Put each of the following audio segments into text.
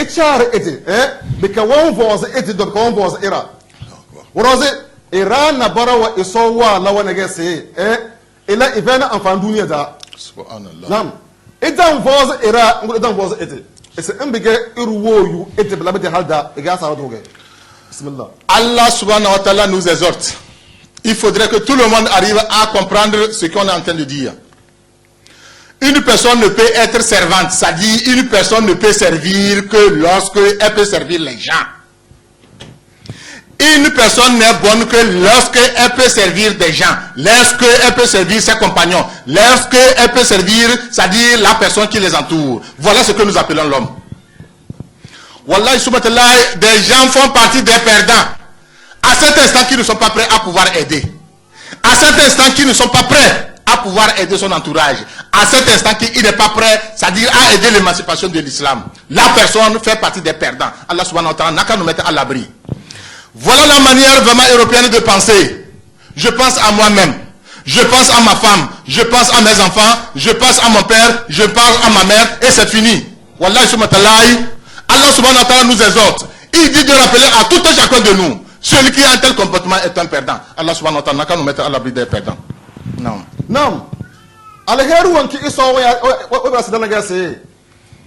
echar ete bika won voz ete do kon voz ira woroze ira na barawa iso wa lawa na gese ila ivana amfan duniya da subhanallah nam idan voz ira ngul idan voz ete ese imbige irwoyu ete bla bete halda iga sa doge bismillah. Allah subhanahu wa ta'ala nous exhorte. Il faudrait que tout le monde arrive à comprendre ce qu'on est en train de dire. Une personne ne peut être servante, c'est-à-dire une personne ne peut servir que lorsque elle peut servir les gens. Une personne n'est bonne que lorsque elle peut servir des gens, lorsque elle peut servir ses compagnons, lorsque elle peut servir, c'est-à-dire la personne qui les entoure. Voilà ce que nous appelons l'homme. Wallahi subhanallah, des gens font partie des perdants. À cet instant, qui ne sont pas prêts à pouvoir aider. À cet instant, qui ne sont pas prêts à pouvoir aider son entourage. À cet instant, qui n'est pas prêt, c'est-à-dire à aider l'émancipation de l'islam. La personne fait partie des perdants. Allah subhanahu wa ta'ala n'a qu'à nous mettre à l'abri. Voilà la manière vraiment européenne de penser. Je pense à moi-même. Je pense à ma femme. Je pense à mes enfants. Je pense à mon père. Je pense à ma mère. Et c'est fini. Wallahi subhanahu wa ta'ala, Allah subhanahu wa ta'ala nous exhorte. Il dit de rappeler à tout un chacun de nous. Celui qui a un tel comportement est un perdant. Allah subhanahu wa ta'ala n'a qu'à nous mettre à l'abri des perdants. Non. Non. Alheru wanki iso wa sidana gase.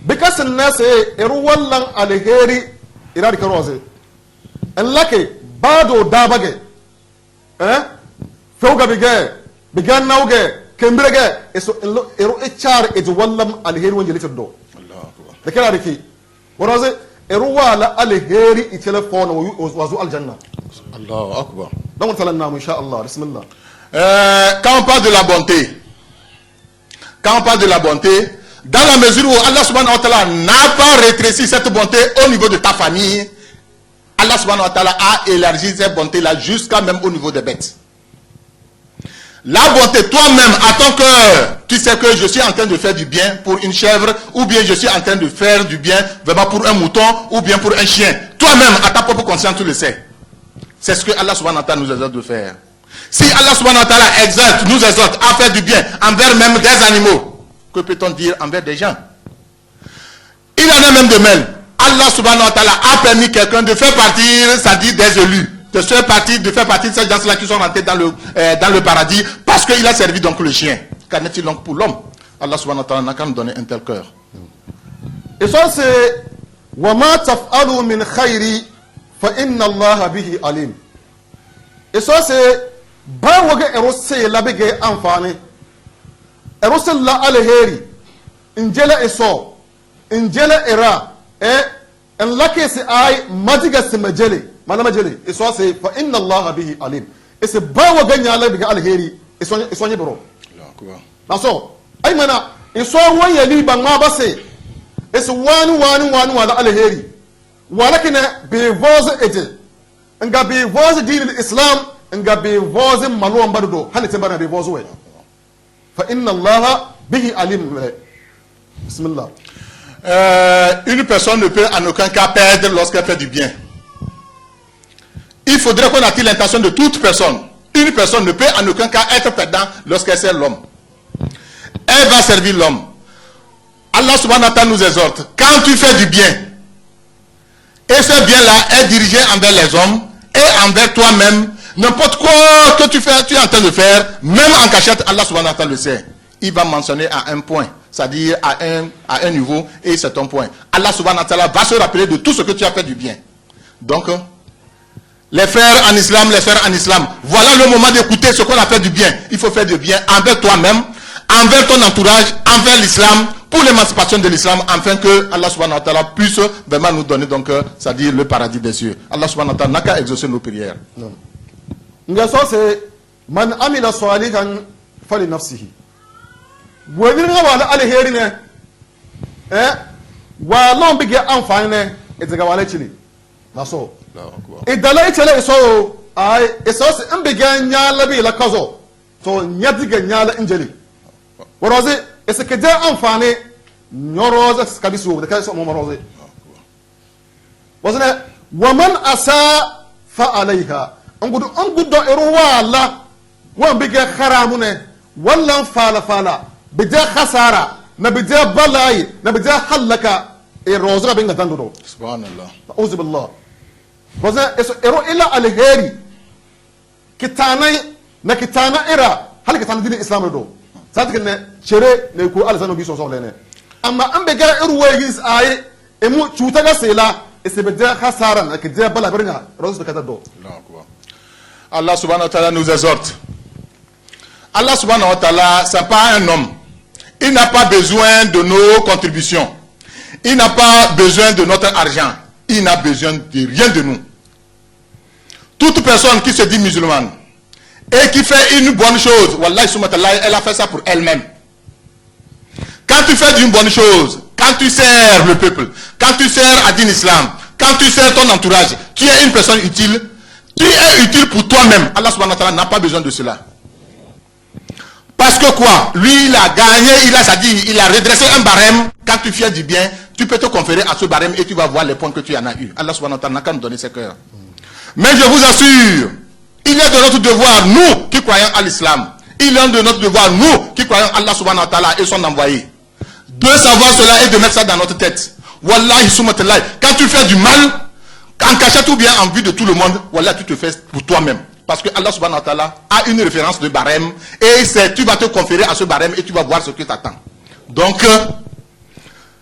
Because nase eru wallan alheri iradi karoze. Enlake bado dabage. Fewga bigan nauge kembirege eso eru echar edu wallam alheri wanji litdo. Allah akbar. Da kira dake. Waraze eru wala alheri i telephone wazu aljanna. Allah akbar. Donc talanna insha Allah. Bismillah. Quand on parle de la bonté, dans la mesure où Allah subhanahu wa ta'ala n'a pas rétréci cette bonté au niveau de ta famille, Allah subhanahu wa ta'ala a élargi cette bonté-là jusqu'à même au niveau des bêtes. La bonté, toi-même, à ton cœur, tu sais que je suis en train de faire du bien pour une chèvre, ou bien je suis en train de faire du bien vraiment pour un mouton, ou bien pour un chien. Toi-même, à ta propre conscience, tu le sais. C'est ce que Allah subhanahu wa ta'ala nous exhorte de faire. Si Allah subhanahu wa ta'ala nous exhorte à faire du bien envers même des animaux, que peut-on dire envers des gens? Il en a même de même. Allah subhanahu wa ta'ala a permis quelqu'un de faire partie, c'est-à-dire des élus, de faire partie de ces gens-là qui sont rentrés dans le paradis parce qu'il a servi donc le chien. Qu'en est-il donc pour l'homme? Allah subhanahu wa ta'ala n'a qu'à nous donner un tel cœur. Et ça c'est وَمَا تَفْعَلُوا مِنْ خَيْرِ فَإِنَّ اللَّهَ بِهِ عَلِيمٌ. Et ça c'est ba waga erose labege amfani erose la alheri injela eso injela era en lake se ay madiga se majele mana majele eso se fa inna allaha bihi alim ese ba waga nyala biga alheri eso nye bro na so ay mana eso wanya li ban ma base ese wani wala alheri walakina be voze ete nga be voze din islam nga be voze maluwan bardo hani tembara be voze we fa inna allaha bihi alim. Bismillah. Une personne ne peut en aucun cas perdre lorsqu'elle fait du bien. Il faudrait qu'on attire l'intention de toute personne. Une personne ne peut en aucun cas être perdant lorsqu'elle sert l'homme. Elle va servir l'homme. Allah subhanahu wa ta'ala nous exhorte. Quand tu fais du bien, et ce bien-là est dirigé envers les hommes et envers toi-même, n'importe quoi que tu es en train de faire, même en cachette, Allah subhanahu wa ta'ala le sait. Il va mentionner à un point, c'est-à-dire à un niveau, et c'est ton point. Allah subhanahu wa ta'ala va se rappeler de tout ce que tu as fait du bien. Donc, les frères en islam, voilà le moment d'écouter ce qu'on a fait du bien. Il faut faire du bien envers toi-même, envers ton entourage, envers l'islam, pour l'émancipation de l'islam, afin que Allah subhanahu wa ta'ala puisse vraiment nous donner donc, c'est-à-dire le paradis des cieux. Allah subhanahu wa ta'ala n'a qu'à exaucer nos prières. Nga so se man amila salihan fali nafsihi. Wabir nga wala alheri ne wala bige amfani ne etiga wala chili. Na so. Idala itele so ay eso se mbige nyala bi la kazo. So nyadiga nyala injeli. Woroze esekede amfani nyoroze skabisu de kaso mo moroze. Wasna waman asa fa alayha. Angudu eru wala wan bige kharamune wallan fala bide khasara na bide balai na bide halaka e rozra benga dando. Subhanallah. Auzu billah. Boza eso ero ila alheri kitanai na kitana ira hal kitana dinin islam do. Sadik ne chere ne ko alzano bi so so lene. Amma an be gara iru wayis ay emu chuta ga sela isebeda khasaran akidja bala berna rozra kadado. Allah subhanahu wa ta'ala nous exhorte. Allah subhanahu wa ta'ala, c'est pas un homme. Il n'a pas besoin de nos contributions. Il n'a pas besoin de notre argent. Il n'a besoin de rien de nous. Toute personne qui se dit musulmane et qui fait une bonne chose, Wallahi subhanahu wa ta'ala, elle a fait ça pour elle-même. Quand tu fais une bonne chose, quand tu sers le peuple, quand tu sers à din islam, quand tu sers ton entourage, tu es une personne utile, tu es utile pour toi-même. Allah subhanahu wa ta'ala n'a pas besoin de cela. Parce que quoi? Lui, il a gagné, il a redressé un barème. Quand tu fais du bien, tu peux te conférer à ce barème et tu vas voir les points que tu en as eu. Allah subhanahu wa ta'ala n'a qu'à nous donner ses cœurs. Mais je vous assure, il est de notre devoir, nous qui croyons à l'islam, il est de notre devoir, nous qui croyons à Allah subhanahu wa ta'ala et son envoyé, de savoir cela et de mettre ça dans notre tête. Wallahi subhanahu, quand tu fais du mal, en cachette ou bien en vue de tout le monde, voilà, tu te fais pour toi-même. Parce que Allah subhanahu wa ta'ala a une référence de barème et tu vas te conférer à ce barème et tu vas voir ce que t'attends. Donc,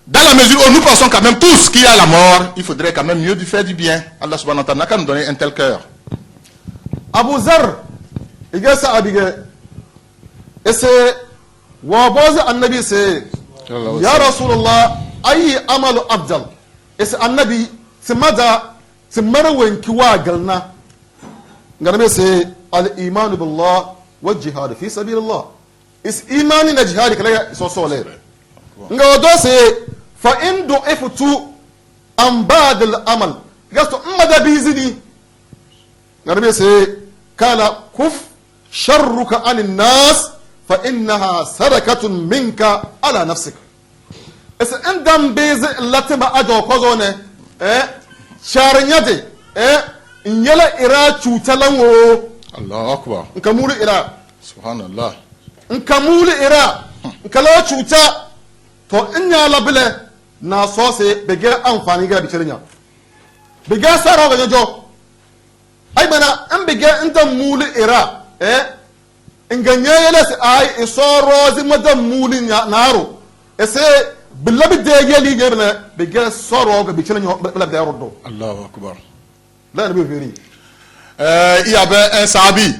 dans la mesure où nous pensons quand même tous qu'il y a la mort, il faudrait quand même mieux faire du bien. Allah subhanahu wa ta'ala n'a qu'à nous donner un tel cœur. Abu Zar, il y a ça à dire. Et c'est Waboz an-Nabi, c'est Ya Rasulullah, ayi amalu abdal. Et c'est an-Nabi, c'est Mada, c'est Marwen Kiwa Galna. Nganabe c'est al-iman billah wa jihad fi sabilillah. Is imani na jihad kala so so le. Ngado c'est fa in du'iftu an ba'd al-amal. Gasto mada bizini. Nganabe c'est kana kuf sharruka anin nas fa innaha sarakatun minka ala nafsik. Is indam biz latima ajo kozone sharinyate Nyala ira chutalan wo. Allahu Akbar. Nkamuli ira. Subhanallah. Nkamuli ira. Nkala chuta. To nyala bile na so se bege amfani ga bicirinya. Bege sara ga jojo. Ay bana an bege inda muli ira. Nganye yele se ay isoro zi madam muli naro. Ese billabi de yeli gebna bege soro ga bicirinya bla da rodo. Allahu Akbar. Il y avait un sahabi,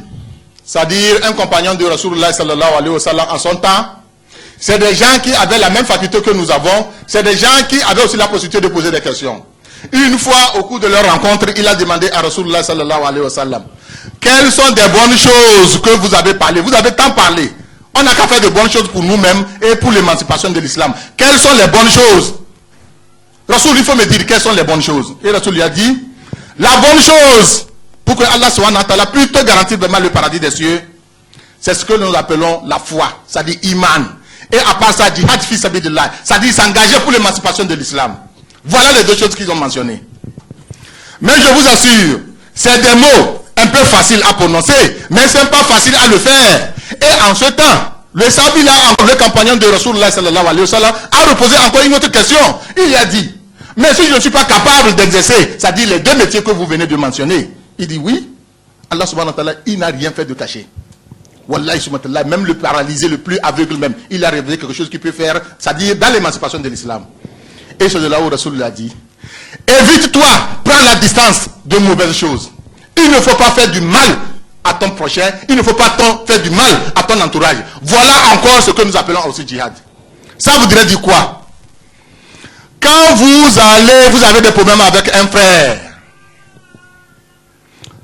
c'est-à-dire un compagnon de Rasulullah sallallahu alayhi wa sallam en son temps. C'est des gens qui avaient la même faculté que nous avons. C'est des gens qui avaient aussi la possibilité de poser des questions. Une fois, au cours de leur rencontre, il a demandé à Rasulullah sallallahu alayhi wa sallam, quelles sont des bonnes choses que vous avez parlé? Vous avez tant parlé. On n'a qu'à faire de bonnes choses pour nous-mêmes et pour l'émancipation de l'islam. Quelles sont les bonnes choses? Rasul, il faut me dire quelles sont les bonnes choses. Et Rasul lui a dit, la bonne chose pour que Allah subhanahu wa ta'ala puisse te garantir vraiment le paradis des cieux, c'est ce que nous appelons la foi, c'est-à-dire iman. Et à part ça, jihad fi sabilillah, c'est-à-dire s'engager pour l'émancipation de l'islam. Voilà les deux choses qu'ils ont mentionnées. Mais je vous assure, c'est des mots un peu faciles à prononcer, mais ce n'est pas facile à le faire. Et en ce temps, le sahabi là, le compagnon de Rasulullah sallallahu alayhi wa sallam, a reposé encore une autre question. Il a dit, mais si je ne suis pas capable d'exercer, c'est-à-dire les deux métiers que vous venez de mentionner, il dit oui, Allah subhanahu wa ta'ala, il n'a rien fait de caché. Wallahi subhanahu wa ta'ala, même le paralysé, le plus aveugle même, il a révélé quelque chose qu'il peut faire, c'est-à-dire dans l'émancipation de l'islam. Et c'est de là où Rasul a dit, évite-toi, prends la distance de mauvaises choses. Il ne faut pas faire du mal à ton prochain, il ne faut pas faire du mal à ton entourage. Voilà encore ce que nous appelons aussi djihad. Ça voudrait dire quoi? Quand vous avez des problèmes avec un frère,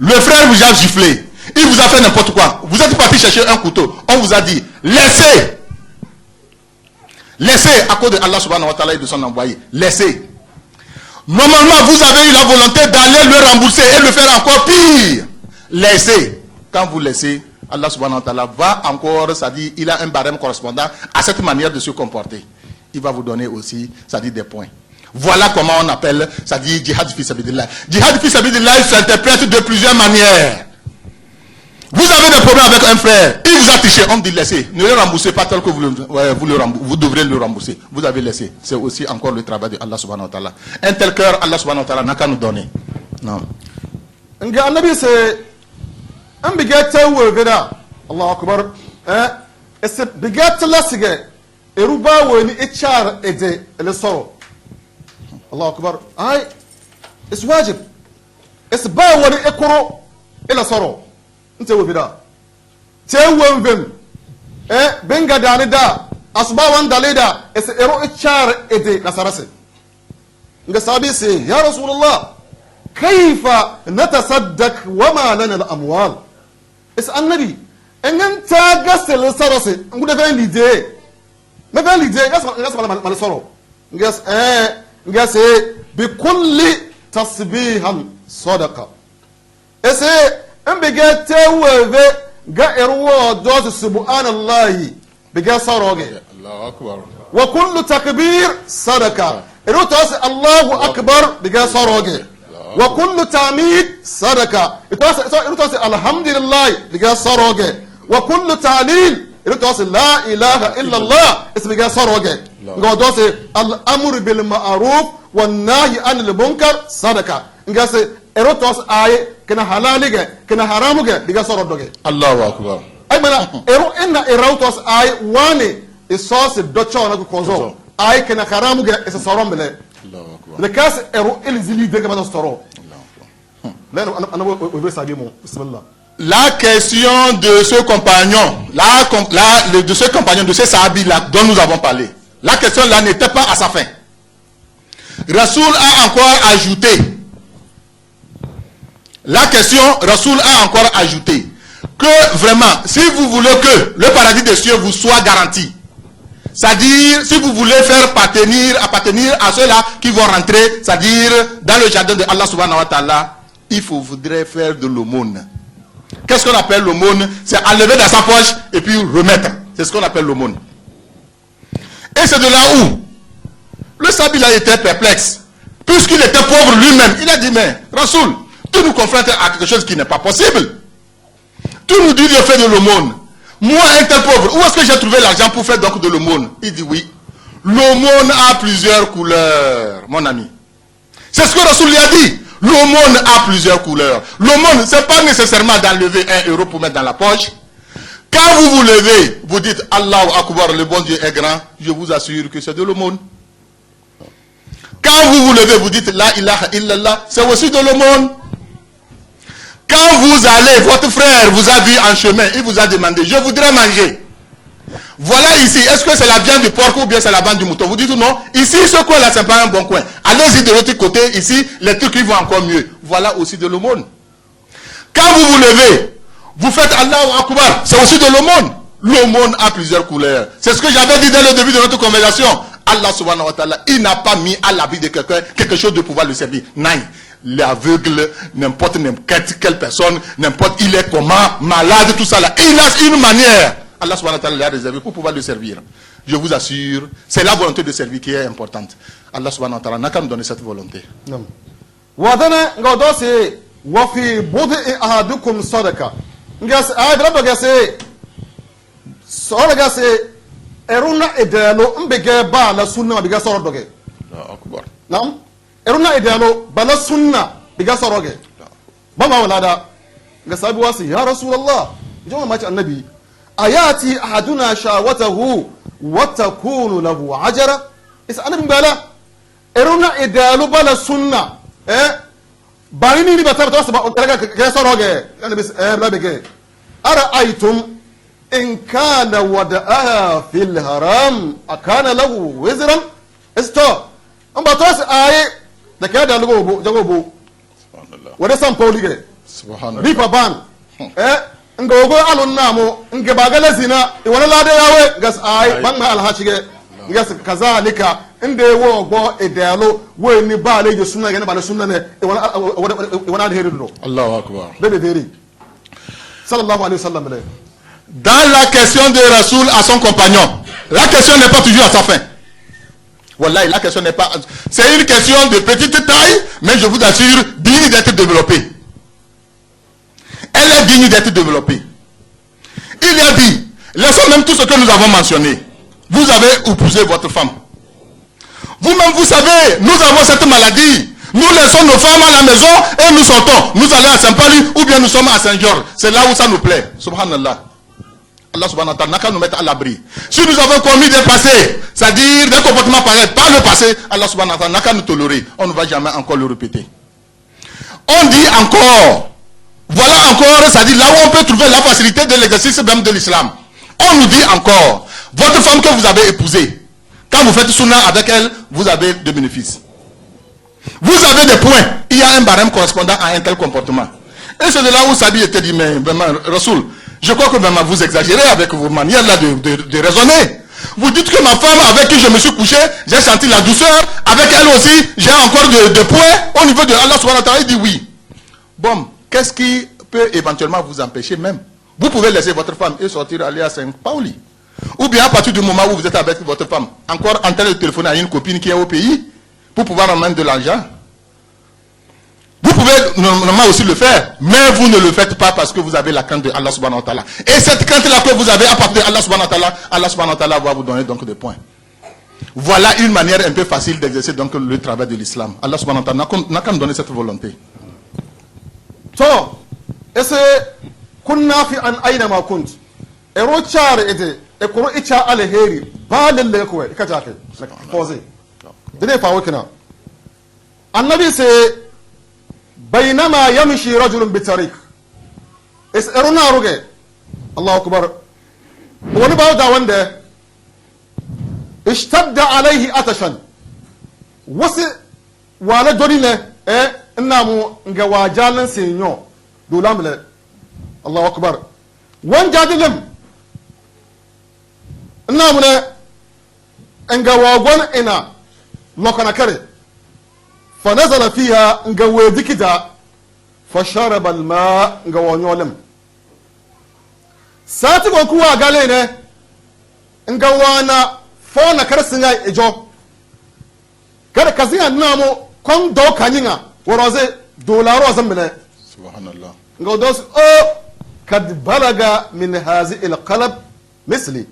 le frère vous a giflé, il vous a fait n'importe quoi, vous êtes parti chercher un couteau, on vous a dit, laissez, à cause de Allah subhanahu wa ta'ala et de son envoyé, laissez. Normalement, vous avez eu la volonté d'aller le rembourser et le faire encore pire. Laissez. Quand vous laissez, Allah subhanahu wa ta'ala va encore, c'est-à-dire, il a un barème correspondant à cette manière de se comporter. Il va vous donner aussi, c'est-à-dire des points. Voilà comment on appelle, c'est-à-dire jihad fi sabilillah. Jihad fi sabilillah s'interprète de plusieurs manières. Vous avez des problèmes avec un frère, il vous a touché, on dit laissez, ne le remboursez pas tel que vous devrez le rembourser. Vous avez laissé. C'est aussi encore le travail de Allah subhanahu wa ta'ala. Un tel cœur, Allah subhanahu wa ta'ala n'a qu'à nous donner. Non. nga annabi se an biga tawo gada Allahu akbar es biga tlasige eruba woni ichar ede le soro Allahu akbar ay es wajib es ba woni ekoro ila soro nte wo bida tewo vem benga dani da asba wan dalida es ero ichar ede nasarase nga sabi se ya rasulullah كيف نتصدق وما لنا الاموال اس النبي ان انت غسل سرس نقول فين ليدي ما فين ليدي غسل ما سرو غس بكل تسبيح صدقه اس ان بيجتو غيرو دوت سبحان الله بيجسروغي الله اكبر وكل تكبير صدقه روتس الله اكبر بيجسروغي وكل تعميد صدقه يتوصل الحمد لله بيجا صروجه وكل تعليل يتوصل لا اله الا الله اسمه صروجه غدوس الامر بالمعروف والنهي عن المنكر صدقه غاس ايروتوس اي كنا حلاليه كنا حرامه بيجا صروجه الله اكبر اي منا ايرو ان ايروتوس اي واني الصوص دوتشو نكو كوزو اي كنا حرامه اس صروم بله le casse ero elizili de kama storo là la question de ce compagnon de ce compagnon de ce sahabi là dont nous avons parlé, la question là n'était pas à sa fin. Rasoul a encore ajouté que vraiment si vous voulez que le paradis des cieux vous soit garanti, c'est-à-dire, si vous voulez faire appartenir à ceux-là qui vont rentrer, c'est-à-dire dans le jardin de Allah subhanahu wa ta'ala, il faudrait faire de l'aumône. Qu'est-ce qu'on appelle l'aumône? C'est enlever dans sa poche et puis remettre. C'est ce qu'on appelle l'aumône. Et c'est de là où le Sabi a été perplexe. Puisqu'il était pauvre lui-même, il a dit, mais Rasoul, tu nous confrontes à quelque chose qui n'est pas possible. Tu nous dis de faire de l'aumône. Moi, un tel pauvre, où est-ce que j'ai trouvé l'argent pour faire donc de l'aumône? Il dit oui. L'aumône a plusieurs couleurs, mon ami. C'est ce que Rasoul lui a dit. L'aumône a plusieurs couleurs. L'aumône, ce n'est pas nécessairement d'enlever 1 euro pour mettre dans la poche. Quand vous vous levez, vous dites Allahu Akbar, le bon Dieu est grand, je vous assure que c'est de l'aumône. Quand vous vous levez, vous dites La ilaha illallah, c'est aussi de l'aumône. Quand vous allez, votre frère vous a vu en chemin, il vous a demandé, je voudrais manger. Voilà ici, est-ce que c'est la viande du porc ou bien c'est la viande du mouton? Vous dites non, ici ce coin là c'est pas un bon coin. Allez-y de l'autre côté, ici les trucs ils vont encore mieux. Voilà aussi de l'aumône. Quand vous vous levez, vous faites Allahu Akbar, c'est aussi de l'aumône. L'aumône a plusieurs couleurs. C'est ce que j'avais dit dès le début de notre conversation. Allah subhanahu wa ta'ala, il n'a pas mis à l'abri de quelqu'un quelque chose de pouvoir le servir. Non. L'aveugle, n'importe quelle personne, n'importe il est comment, malade, tout ça là. Il a une manière. Allah subhanahu wa ta'ala l'a réservé pour pouvoir le servir. Je vous assure, c'est la volonté de servir qui est importante. Allah subhanahu wa ta'ala n'a qu'à nous donner cette volonté. Wadana ngodose wafi budi ahadukum sadaka. Ngas adrado gase sora gase eruna edelo mbege ba la sunna biga soro doge. Allahu akbar. Nam eruna edelo bala sunna biga soro ge. Baba walada ngasabi wasi ya rasulullah jama machi annabi ayati ahaduna shawatahu wa takunu lahu ajra. Is annabi bala eruna edelo bala sunna باريني لي بتابع توصل كيسر وجه يعني بس لا بيجي أرأيتم إن كان وداها في الحرام أكان له وزرا استو أم بتوصل آية ده كده جنوبه سبحان الله وده سام بوليجي سبحان الله بيبا بان نجوجو على النامو نجباجل زنا ولا لا ده ياوي جس آية بان ما الهاشيجي جس كذلك inde wo gbo edelo we ni ba le je sunna gene ba le sunna ne e wana de herido Allahu akbar bebe deri sallallahu alayhi wa sallam. Dans la question de Rasoul à son compagnon, la question n'est pas toujours à sa fin. Wallahi, la question n'est pas, c'est une question de petite taille, mais je vous assure digne d'être développée. Elle est digne d'être développé. Il a dit, laissons même tout ce que nous avons mentionné. Vous avez épousé votre femme. Vous-même, vous savez, nous avons cette maladie. Nous laissons nos femmes à la maison et nous sortons. Nous allons à Saint-Paul ou bien nous sommes à Saint-Georges. C'est là où ça nous plaît. Subhanallah. Allah subhanahu wa ta'ala n'a qu'à nous mettre à l'abri. Si nous avons commis des passés, c'est-à-dire des comportements pareils par le passé, Allah subhanahu wa ta'ala n'a qu'à nous tolérer. On ne va jamais encore le répéter. On dit encore, voilà encore, c'est-à-dire là où on peut trouver la facilité de l'exercice même de l'islam. On nous dit encore, votre femme que vous avez épousée, quand vous faites sunna avec elle, vous avez des bénéfices. Vous avez des points. Il y a un barème correspondant à un tel comportement. Et c'est de là où Sabi était dit, mais vraiment, Rasoul, je crois que vraiment vous exagérez avec vos manières là de raisonner. Vous dites que ma femme avec qui je me suis couché, j'ai senti la douceur. Avec elle aussi, j'ai encore des points. Au niveau de Allah subhanahu wa ta'ala, il dit oui. Bon, qu'est-ce qui peut éventuellement vous empêcher même? Vous pouvez laisser votre femme et sortir aller à Saint-Pauli. Ou bien à partir du moment où vous êtes avec votre femme, encore en train de téléphoner à une copine qui est au pays, pour pouvoir emmener de l'argent. Vous pouvez normalement aussi le faire, mais vous ne le faites pas parce que vous avez la crainte de Allah subhanahu wa ta'ala. Et cette crainte-là que vous avez à partir de Allah subhanahu wa ta'ala va vous donner donc des points. Voilà une manière un peu facile d'exercer donc le travail de l'islam. Allah subhanahu wa ta'ala n'a qu'à nous donner cette volonté. So, ese kunna fi an aina ma kunt. Ero chare ete, e kuro icha alheri, ba lalle ko e kaja kai. Pause. Dine fa wakina. Annabi sai بينما يمشي رجل بطريق اسألنا رجع الله أكبر ونبغى داونده اشتد عليه عطشا ولا دونيله إنامو نجواجالن سينيو دولامله الله أكبر وان جادلم إنامو نجواجون إنا لكنا كره فنزل فيها نجوي كده فشرب الماء نجوانيولم ساتي كوا قالينه نجوانا فونا كرسنا إجو كده كزيا نامو كم دو كانينا ورازي دولار وزمنا سبحان الله نقولوس أو قد بلغ من هذه القلب مثلي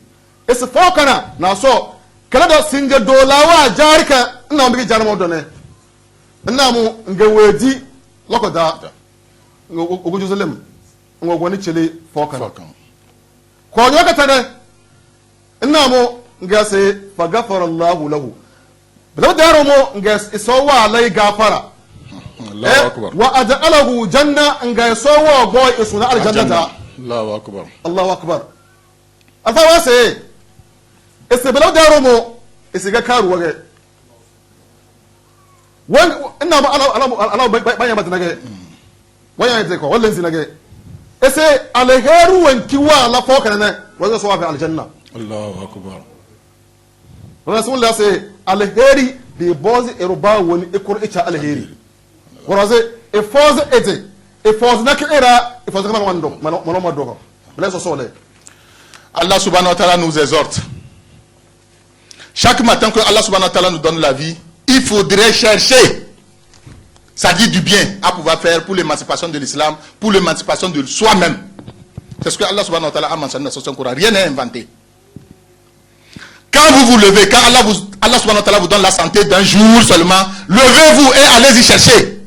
اسفوكنا ناسو كلا سنجا دولار جاركا نام بيجي جارمو دونه نامو نجويدي لوكو دا ogo Jerusalem ngo ni chele fokan ko nyoka tane namo ngase faghfara Allah lahu bala daro mo ngas isowa alai gafara Allahu akbar wa aj'alahu janna ngasowa boy isuna aljannata Allahu akbar Allahu akbar alfa wase ese bala daro mo isiga karu wage wan namo ala banya matnage wanya yete ko wallan sinage ese alheru wanki wa la foka na wazo so wa fi aljanna Allahu akbar rasulullah say alheri bi bozi eruba woni ekur echa alheri waraze e foze ete e foze nakira e foze kama wando mano doko bless so le Allah subhanahu wa ta'ala nous exhorte chaque matin que Allah subhanahu wa ta'ala nous donne la vie, il faudrait chercher. Ça dit du bien à pouvoir faire pour l'émancipation de l'islam, pour l'émancipation de soi-même. C'est ce que Allah subhanahu wa ta'ala a mentionné dans son Coran. Rien n'est inventé. Quand vous vous levez, quand Allah subhanahu wa ta'ala vous donne la santé d'un jour seulement, levez-vous et allez-y chercher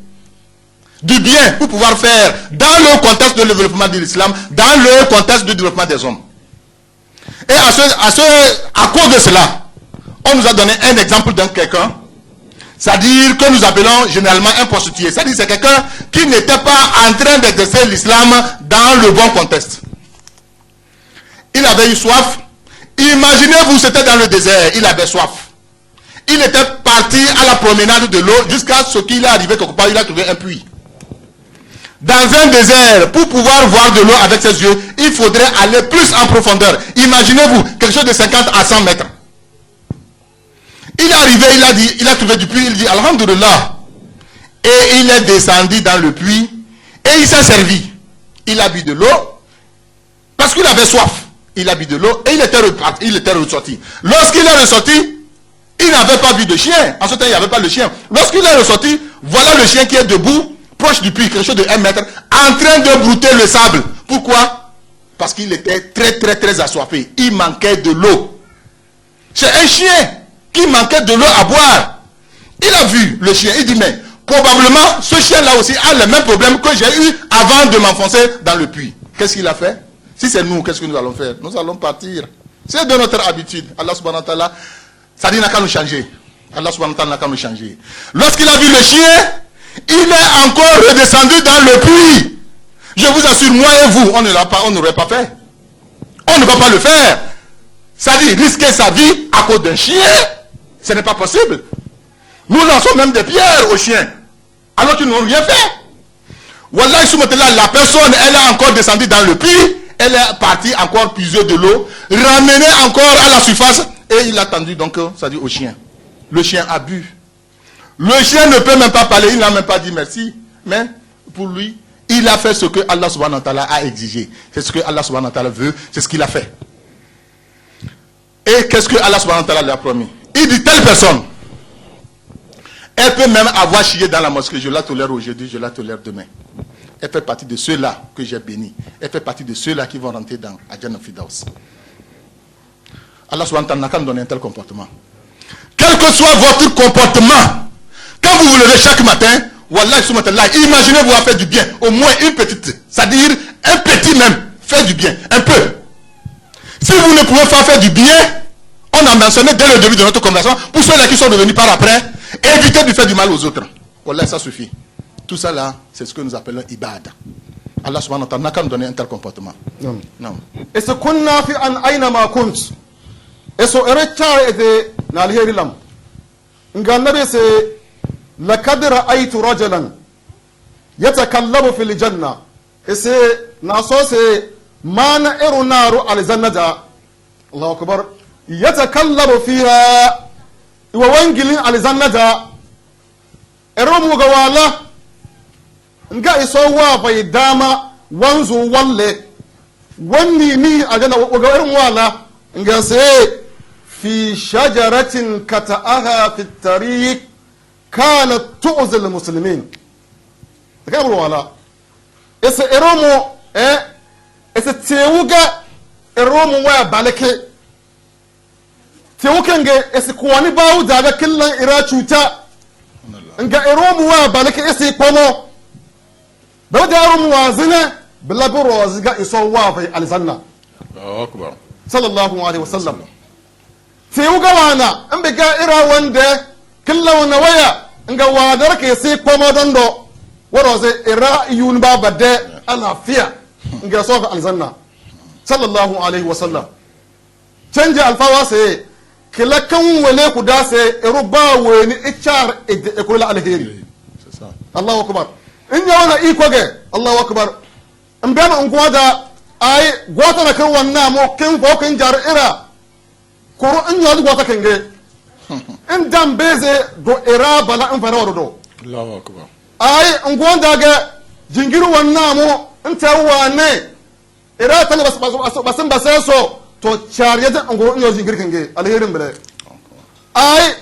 du bien pour pouvoir faire dans le contexte de développement de l'islam, dans le contexte du développement des hommes. Et à cause de cela, on nous a donné un exemple d'un quelqu'un, c'est-à-dire que nous appelons généralement un prostitué. C'est-à-dire c'est quelqu'un qui n'était pas en train d'exercer l'islam dans le bon contexte. Il avait eu soif. Imaginez-vous, c'était dans le désert, il avait soif. Il était parti à la promenade de l'eau jusqu'à ce qu'il est arrivé quelque part, il a trouvé un puits. Dans un désert, pour pouvoir voir de l'eau avec ses yeux, il faudrait aller plus en profondeur. Imaginez-vous, quelque chose de 50 à 100 mètres. Il est arrivé, il a trouvé du puits, il dit Alhamdulillah. Et il est descendu dans le puits et il s'est servi. Il a bu de l'eau parce qu'il avait soif. Il a bu de l'eau et il était ressorti. Lorsqu'il est ressorti, il n'avait pas vu de chien. En ce temps, il n'y avait pas le chien. Lorsqu'il est ressorti, voilà le chien qui est debout proche du puits, quelque chose de 1 mètre, en train de brouter le sable. Pourquoi? Parce qu'il était très assoiffé. Il manquait de l'eau. C'est un chien qui manquait de l'eau à boire. Il a vu le chien, il dit, mais probablement ce chien-là aussi a le même problème que j'ai eu avant de m'enfoncer dans le puits. Qu'est-ce qu'il a fait? Si c'est nous, qu'est-ce que nous allons faire? Nous allons partir. C'est de notre habitude. Allah subhanahu wa ta'ala, ça dit n'a qu'à nous changer. Allah subhanahu wa ta'ala n'a qu'à nous changer. Lorsqu'il a vu le chien, il est encore redescendu dans le puits. Je vous assure, moi et vous, on n'aurait pas fait. On ne va pas le faire. Ça dit risquer sa vie à cause d'un chien. Ce n'est pas possible. Nous lançons même des pierres aux chiens. Alors qu'ils n'ont rien fait. Wallah, la personne, elle est encore descendue dans le puits. Elle est partie encore puiser de l'eau. Ramenée encore à la surface. Et il a tendu donc, ça dit au chien. Le chien a bu. Le chien ne peut même pas parler. Il n'a même pas dit merci. Mais pour lui, il a fait ce que Allah subhanahu wa ta'ala a exigé. C'est ce que Allah subhanahu wa ta'ala veut. C'est ce qu'il a fait. Et qu'est-ce que Allah subhanahu wa ta'ala lui a promis? Il dit telle personne. Elle peut même avoir chié dans la mosquée. Je la tolère aujourd'hui, je la tolère demain. Elle fait partie de ceux-là que j'ai bénis. Elle fait partie de ceux-là qui vont rentrer dans Al-Jannah Firdaus. Allah subhanahu wa ta'ala n'a qu'à nous donner un tel comportement. Quel que soit votre comportement, quand vous vous levez chaque matin, Wallah subhanahu wa ta'ala, imaginez vous faire du bien. Au moins une petite, c'est-à-dire un petit même, faire du bien, un peu. Si vous ne pouvez pas faire du bien, on a mentionné dès le début de notre conversation, pour ceux-là qui sont devenus par après, évitez de faire du mal aux autres. Wallah, ça suffit. Tout ça là, c'est ce que nous appelons ibada. Allah subhanahu wa ta'ala n'a qu'à nous donner un tel comportement. Non. Et ce qu'on a fait en aïna ma compte, et ce erreur était dans l'hérilam. N'ganabe c'est la kadra aïtu rajalan yatakallamu fil janna. Et c'est naso c'est mana erunaru al jannata. Allahu akbar. Yatakallamu fiha wa wangilin al jannata. Erumu gawala nga iso wa bai dama wanzu walle wanni ni ajana ga irin wala nga sai fi shajaratin kata'aha fi tariq kanat tu'zil muslimin ga wala ese eromo ese tewuga eromo wa balake tewukan ga ese kuwani bawu daga killan ira cuta nga eromo wa balake ese komo بدأوا موازنة بلابو روزقا يسووا في الجنة. الله أكبر. صلى الله عليه وسلم. تيوغا وانا ام بقى إرا وانده كلا ونويا انغا وادرك يسيق ومدندو وروزي إرا يونبا بدأ أنا فيها انغا صوف الجنة. صلى الله عليه وسلم. تنجي الفواسي كلا كون وليكو داسي إربا ويني اتشار اكولا الهيري. الله أكبر. in ya wani iko ga Allahu akbar in bana in gwada ai gwata na kan wannan mo kin ko kin jar ira koro in ya gwata kan ge in dan beze do ira bala in fara do Allahu akbar ai in gwada ga jingiru wannan mo in ta wane ira ta basin so to chariya da ngoro in ya jingir kan ge alherin bale ai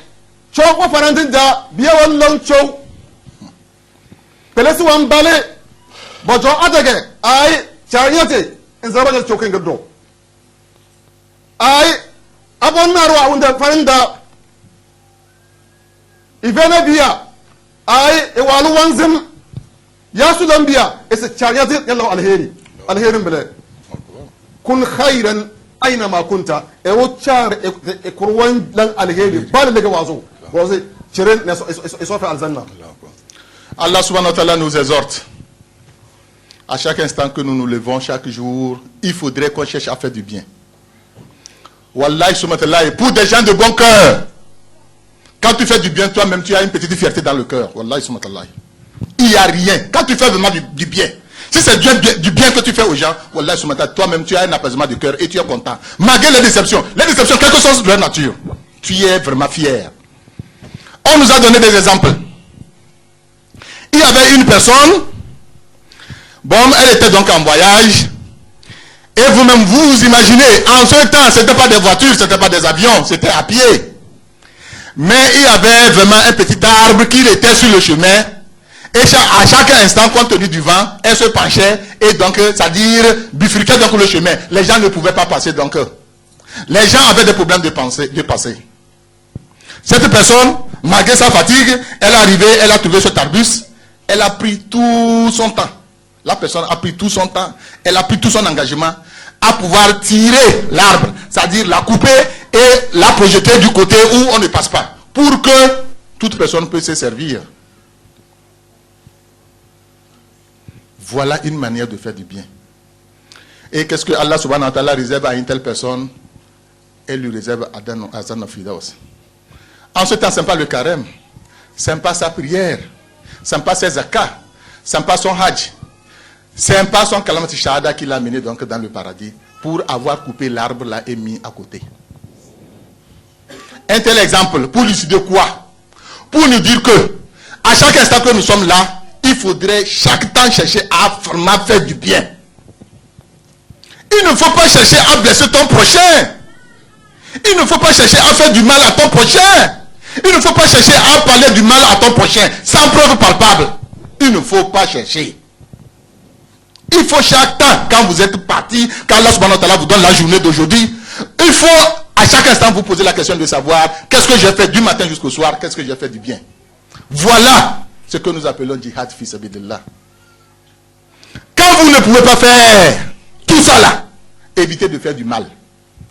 choko farantin da biya wallan chow pelesi wan bale bojo adage ay chariyate in zabaje chokin gado ay abon narwa unda farinda ivene biya ay ewalu wanzim ya sulambiya is chariyate yalla alherin bale kun khairan aina ma kunta e wochar e kurwan lan alheri bale daga wazo chiren ne so fa aljanna. Allah subhanahu wa ta'ala nous exhorte. À chaque instant que nous nous levons, chaque jour, il faudrait qu'on cherche à faire du bien. Wallahi subhanahu wa ta'ala, pour des gens de bon cœur, quand tu fais du bien, toi-même, tu as une petite fierté dans le cœur. Wallahi subhanahu wa ta'ala. Il n'y a rien. Quand tu fais vraiment du bien, si c'est du bien que tu fais aux gens, Wallahi subhanahu wa ta'ala, toi-même, tu as un apaisement de cœur et tu es content. Malgré les déceptions, quelque chose de leur nature, tu es vraiment fier. On nous a donné des exemples. Il y avait une personne, bon, elle était donc en voyage, et vous-même, vous imaginez, en ce temps, ce n'était pas des voitures, ce n'était pas des avions, c'était à pied. Mais il y avait vraiment un petit arbre qui était sur le chemin, Et à chaque instant, compte tenu du vent, elle se penchait et donc, c'est-à-dire, bifurquait donc le chemin. Les gens ne pouvaient pas passer donc. Les gens avaient des problèmes de passer. Cette personne, malgré sa fatigue, elle est arrivée, elle a trouvé cet arbuste, elle a pris tout son temps. La personne a pris tout son temps, elle a pris tout son engagement à pouvoir tirer l'arbre, c'est-à-dire la couper et la projeter du côté où on ne passe pas, pour que toute personne puisse se servir. Voilà une manière de faire du bien. Et qu'est-ce que Allah subhanahu wa ta'ala réserve à une telle personne? Elle lui réserve Azan of Fidaus. En ce temps, ce n'est pas le carême, ce n'est pas sa prière, ce n'est pas ses zakats, ce n'est pas son hajj, ce n'est pas son kalamat shahada qui l'a mené donc dans le paradis pour avoir coupé l'arbre là et mis à côté. Un tel exemple, pour lucider quoi? Pour nous dire que, à chaque instant que nous sommes là, il faudrait chaque temps chercher à vraiment faire du bien. Il ne faut pas chercher à blesser ton prochain. Il ne faut pas chercher à faire du mal à ton prochain. Il ne faut pas chercher à parler du mal à ton prochain sans preuve palpable. Il ne faut pas chercher. Il faut chaque temps, quand vous êtes parti, quand Allah subhanahu wa ta'ala vous donne la journée d'aujourd'hui, il faut à chaque instant vous poser la question de savoir qu'est-ce que j'ai fait du matin jusqu'au soir, qu'est-ce que j'ai fait du bien. Voilà ce que nous appelons djihad fi sabilillah. Quand vous ne pouvez pas faire tout ça là, évitez de faire du mal.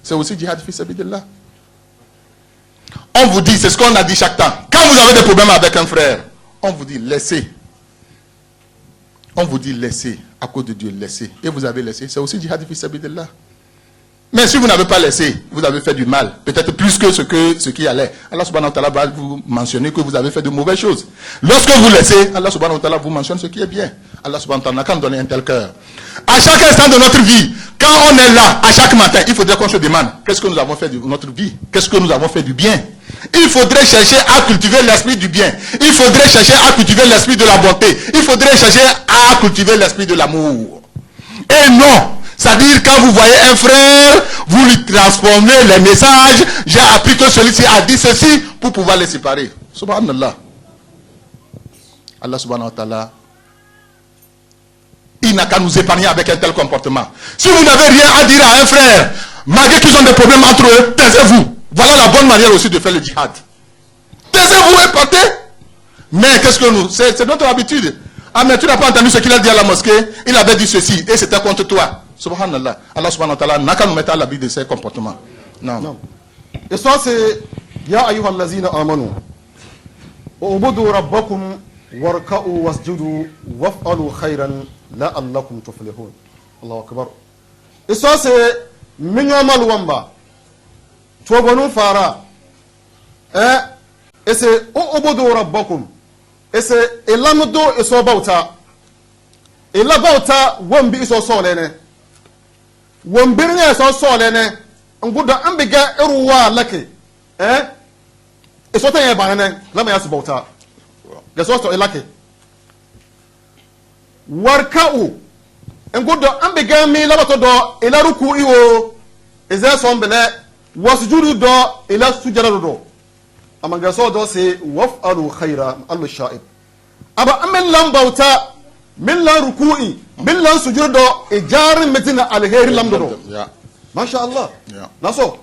C'est aussi djihad fi sabilillah. On vous dit, c'est ce qu'on a dit chaque temps. Quand vous avez des problèmes avec un frère, on vous dit laissez. On vous dit laissez, à cause de Dieu, laissez. Et vous avez laissé, c'est aussi djihad fi sabilillah. Mais si vous n'avez pas laissé, vous avez fait du mal, peut-être plus que ce qui allait. Allah subhanahu wa ta'ala va vous mentionner que vous avez fait de mauvaises choses. Lorsque vous laissez, Allah subhanahu wa ta'ala vous mentionne ce qui est bien. Allah subhanahu wa ta'ala quand donner un tel cœur. À chaque instant de notre vie, quand on est là, à chaque matin, il faudrait qu'on se demande, qu'est-ce que nous avons fait de notre vie? Qu'est-ce que nous avons fait du bien? Il faudrait chercher à cultiver l'esprit du bien. Il faudrait chercher à cultiver l'esprit de la bonté. Il faudrait chercher à cultiver l'esprit de l'amour. Et non, c'est-à-dire quand vous voyez un frère, vous lui transformez les messages. J'ai appris que celui-ci a dit ceci pour pouvoir les séparer. Subhanallah. Allah subhanahu wa ta'ala, il n'a qu'à nous épargner avec un tel comportement. Si vous n'avez rien à dire à un frère, malgré qu'ils ont des problèmes entre eux, taisez-vous. Voilà la bonne manière aussi de faire le djihad. Taisez-vous et partez. Mais qu'est-ce que nous... C'est notre habitude. Ah mais tu n'as pas entendu ce qu'il a dit à la mosquée? Il avait dit ceci et c'était contre toi. Subhanallah. Allah subhanahu wa ta'ala n'a qu'à nous mettre à l'abri de ces comportements. Non. Et ça c'est Ya ayyuha allazina amanu ubudu rabbakum warka'u wasjudu waf'alu khayran la'allakum tuflihun. Allahu akbar. Et ça c'est minyamal wamba. Tuwabanu fara. Et c'est ubudu rabbakum. Et c'est elamdo et so bauta. Et la bauta wambi iso solene. Wambirnya so solene. Nguda ambiga irwa lake. Et so tanye banane lama yasu bauta. Ya so elake. Warka'u. Nguda ambiga mi labato do ila ruku iwo. Eze so mbele wasjudu do ila sujada do. Amanga so do se waf'alu khayra allu sha'ib. Aba amen lam bauta min la ruku'i min la sujudo e jarin metina alheri lam do. Ya. Masha Allah. Ya. Naso.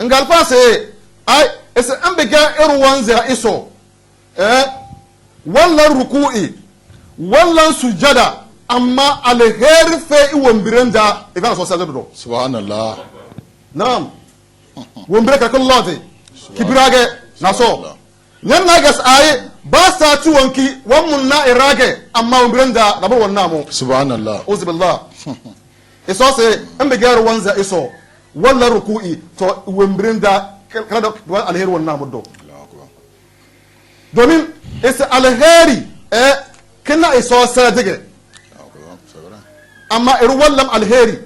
Ngal fa se ay ese ambega irwanza iso. Wala ruku'i wala sujada amma alheri fe iwambirenda e va so sa do. Subhanallah. Naam. Wombere ka kullati. Kibirage naso. Nyan nagas ay ba sa ci wanki wan mun na irage amma wombirenda rabu wannan mu. Subhanallah. Uzubillah. Iso se ambega irwanza iso wala ruku'i to wombirenda kada alheri wannan mu do. Domin isa alheri kina iso sa dige. Amma irwallam alheri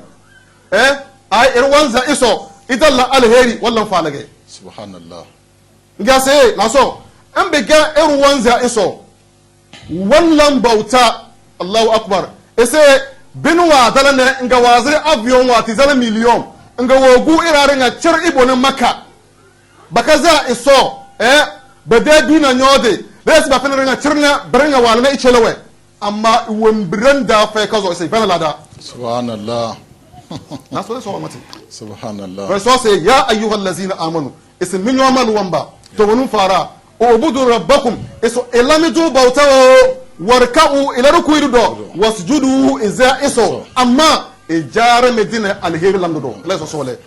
ay irwanza iso idan la alheri wallan falage. Subhanallah. Ngase naso ambega irwanza iso wallan bauta Allahu akbar ese binwa dalane nga wazir avion wa tizala million nga wogu irarenga cer ibonin makka bakaza iso bade dina nyode bes ba fenere nga chirna brenga wala na ichelewe amma wembranda fa kazo sai bana lada Subhanallah. na so mati Subhanallah. verse say ya ayyuhallazina amanu isin min yaman wamba to wonun fara ubudu rabbakum iso elamidu bautawo warka'u ila rukuidu do wasjudu iza iso amma ijara medina alheri lamdo do la so sole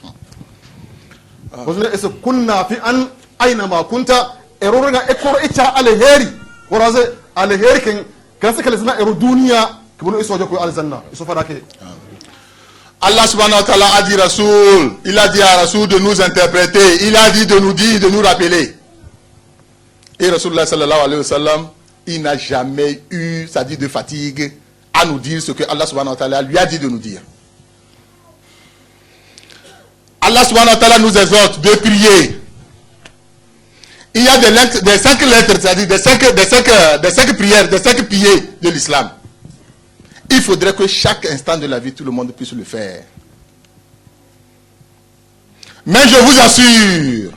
wasne iso kunna fi an aina ma kunta erorga ekor icha alheri waraze alheri kan saka lazina ero duniya kibunu iso joko aljanna iso farake Allah subhanahu wa ta'ala a dit Rasoul, il a dit à Rasoul de nous interpréter, il a dit de nous dire, de nous rappeler. Et Rasoulullah sallallahu alayhi wa sallam, il n'a jamais eu, ça dit de fatigue, à nous dire ce que Allah subhanahu wa ta'ala lui a dit de nous dire. Allah subhanahu wa ta'ala nous exhorte de prier. Il y a des 5 lettres, c'est-à-dire des 5 prières, des 5 piliers de l'islam. Il faudrait que chaque instant de la vie, tout le monde puisse le faire. Mais je vous assure,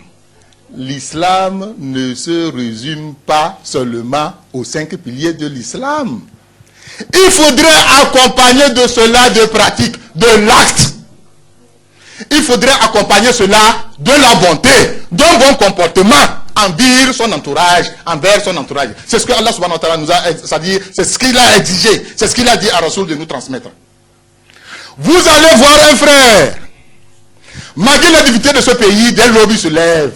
l'islam ne se résume pas seulement aux 5 piliers de l'islam. Il faudrait accompagner de cela de pratique, de l'acte. Il faudrait accompagner cela de la bonté, d'un bon comportement envers son entourage, C'est ce que Allah subhanahu wa ta'ala nous a, c'est-à-dire, c'est ce qu'il a exigé, c'est ce qu'il a dit à Rasoul de nous transmettre. Vous allez voir un frère, malgré la difficulté de ce pays, dès l'aube il se lève.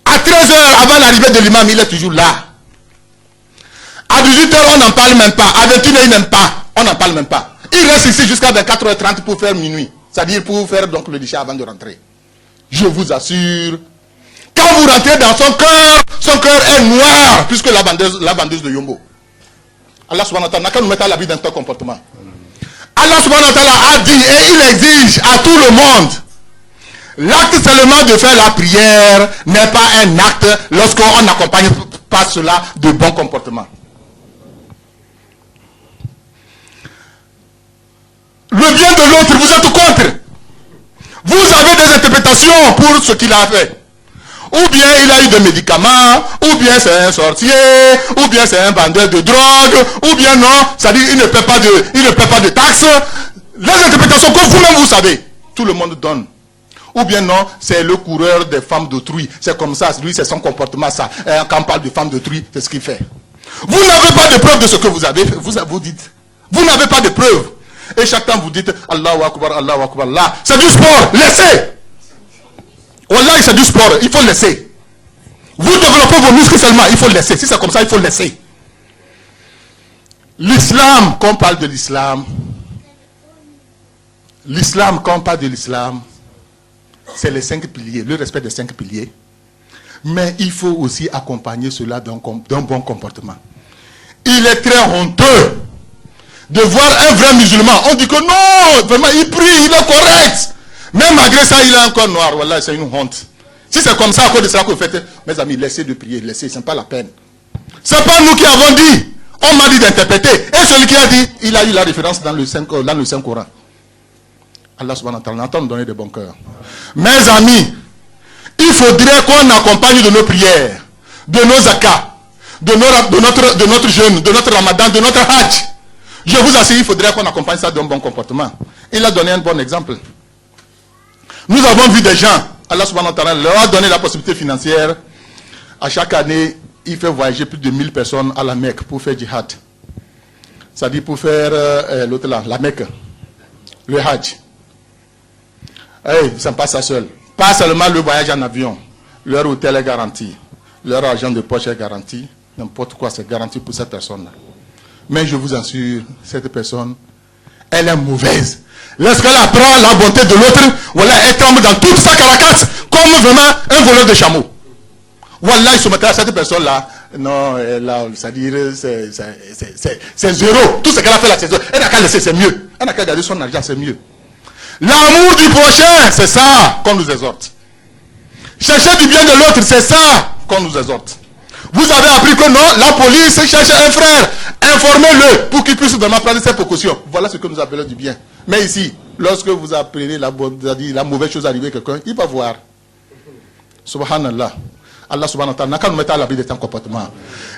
À 13h avant l'arrivée de l'imam, il est toujours là. À 18h, on n'en parle même pas. À 21h, il n'aime pas. On n'en parle même pas. Il reste ici jusqu'à 24h30 pour faire minuit. C'est-à-dire pour faire donc le déchet avant de rentrer. Je vous assure, quand vous rentrez dans son cœur est noir, puisque la bandeuse de Yombo. Allah subhanahu wa ta'ala n'a qu'à nous mettre à l'abri d'un tel comportement. Allah subhanahu wa ta'ala a dit et il exige à tout le monde. L'acte seulement de faire la prière n'est pas un acte lorsqu'on n'accompagne pas cela de bon comportement. Le bien de l'autre, vous êtes contre. Vous avez des interprétations pour ce qu'il a fait. Ou bien il a eu des médicaments, ou bien c'est un sorcier, ou bien c'est un vendeur de drogue, ou bien non, c'est-à-dire il ne paie pas de taxes. Les interprétations que vous-même vous savez, tout le monde donne. Ou bien non, c'est le coureur des femmes d'autrui. C'est comme ça, lui c'est son comportement, ça. Quand on parle de femmes d'autrui, c'est ce qu'il fait. Vous n'avez pas de preuve de ce que vous avez fait, vous dites. Vous n'avez pas de preuve. Et chaque temps vous dites Allahu Akbar, là. C'est du sport, laissez. Wallah, c'est du sport, il faut laisser. Vous développez vos muscles seulement, il faut laisser. Si c'est comme ça, il faut laisser. L'islam, quand on parle de l'islam, quand on parle de l'islam, c'est les 5 piliers, le respect des 5 piliers. Mais il faut aussi accompagner cela d'un bon comportement. Il est très honteux de voir un vrai musulman. On dit que non, vraiment, il prie, il est correct. Même malgré ça, il est encore noir. Voilà, c'est une honte. Si c'est comme ça, à cause de ça que vous faites, mes amis, laissez de prier, laissez, ce n'est pas la peine. Ce n'est pas nous qui avons dit. On m'a dit d'interpréter. Et celui qui a dit, il a eu la référence dans le Saint-Coran. Allah subhanahu wa ta'ala entend nous donner de bons cœurs. Mes amis, il faudrait qu'on accompagne de nos prières, de nos zakats, de notre jeûne, de notre ramadan, de notre hajj. Je vous assure, il faudrait qu'on accompagne ça d'un bon comportement. Il a donné un bon exemple. Nous avons vu des gens, Allah subhanahu wa ta'ala leur a donné la possibilité financière. À chaque année, il fait voyager plus de 1000 personnes à la Mecque pour faire djihad. C'est-à-dire pour faire l'autre là, la Mecque, le hajj. Hey, ils ne sont pas ça seul. Pas seulement le voyage en avion. Leur hôtel est garanti. Leur argent de poche est garanti. N'importe quoi, c'est garanti pour cette personne-là. Mais je vous assure, cette personne, elle est mauvaise. Lorsqu'elle apprend la bonté de l'autre, voilà, elle tombe dans toute sa caractère comme vraiment un voleur de chameau. Voilà, il se mettait à cette personne-là. Non, c'est-à-dire, c'est zéro. Tout ce qu'elle a fait là, c'est zéro. Elle n'a qu'à laisser, c'est mieux. Elle n'a qu'à garder son argent, c'est mieux. L'amour du prochain, c'est ça qu'on nous exhorte. Chercher du bien de l'autre, c'est ça qu'on nous exhorte. Vous avez appris que non, la police cherche un frère. Informez-le pour qu'il puisse vraiment prendre ses précautions. Voilà ce que nous appelons du bien. Mais ici, lorsque vous apprenez la mauvaise chose arriver à quelqu'un, il va voir. Subhanallah. Allah subhanahu wa ta'ala n'a qu'à nous mettre à l'abri de tels comportements.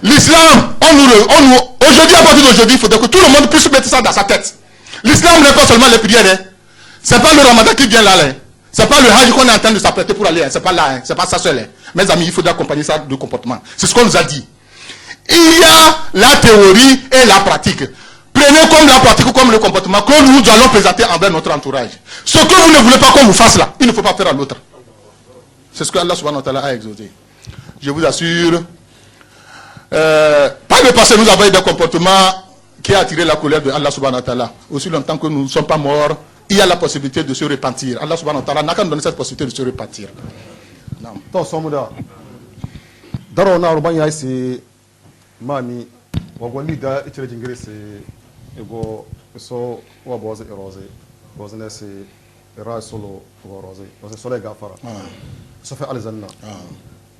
L'islam, aujourd'hui, à partir d'aujourd'hui, il faudrait que tout le monde puisse mettre ça dans sa tête. L'islam n'est pas seulement les prières. Hein. C'est pas le ramadan qui vient là. Hein. C'est pas le hajj qu'on est en train de s'apprêter pour aller. Hein. C'est pas là. Hein. C'est pas ça seul. Hein. Mes amis, il faudrait accompagner ça de comportement. C'est ce qu'on nous a dit. Il y a la théorie et la pratique. Prenez comme la pratique, comme le comportement que nous allons présenter envers notre entourage. Ce que vous ne voulez pas qu'on vous fasse là, il ne faut pas faire à l'autre. C'est ce que Allah subhanahu wa ta'ala a exaucé. Je vous assure, par le passé, nous avons eu des comportements qui ont attiré la colère de Allah subhanahu wa ta'ala. Aussi longtemps que nous ne sommes pas morts, il y a la possibilité de se repentir. Allah subhanahu wa ta'ala n'a qu'à nous donner cette possibilité de se repentir. Non. Daro na ruban yayi se mami wagwali da ita jingire se ego so wa boze eroze boze ne se era solo roze boze solo gafara so fa alzanna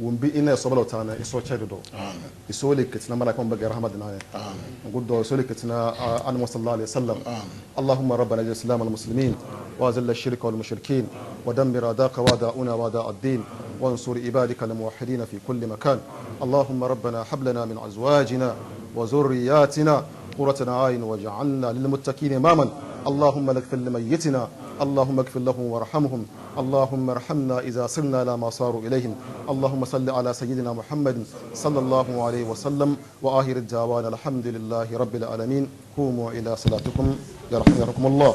wumbi ina so balo tana iso chedo iso le ketina mala kon baga rahmadna guddo so le ketina an sallallahu alaihi wasallam allahumma rabbana jal islam al muslimin wa zalla ash-shirka wal mushrikin wa dammir adaqa wa da'una wa da' ad-din وانصر عبادك الموحدين في كل مكان اللهم ربنا هب لنا من ازواجنا وذرياتنا قرة اعين واجعلنا للمتقين اماما اللهم اغفر لميتنا اللهم اغفر لهم وارحمهم اللهم ارحمنا اذا صرنا لا ما صاروا اليهم اللهم صل على سيدنا محمد صلى الله عليه وسلم واخر الدعوانا الحمد لله رب العالمين قوموا الى صلاتكم يرحمكم الله.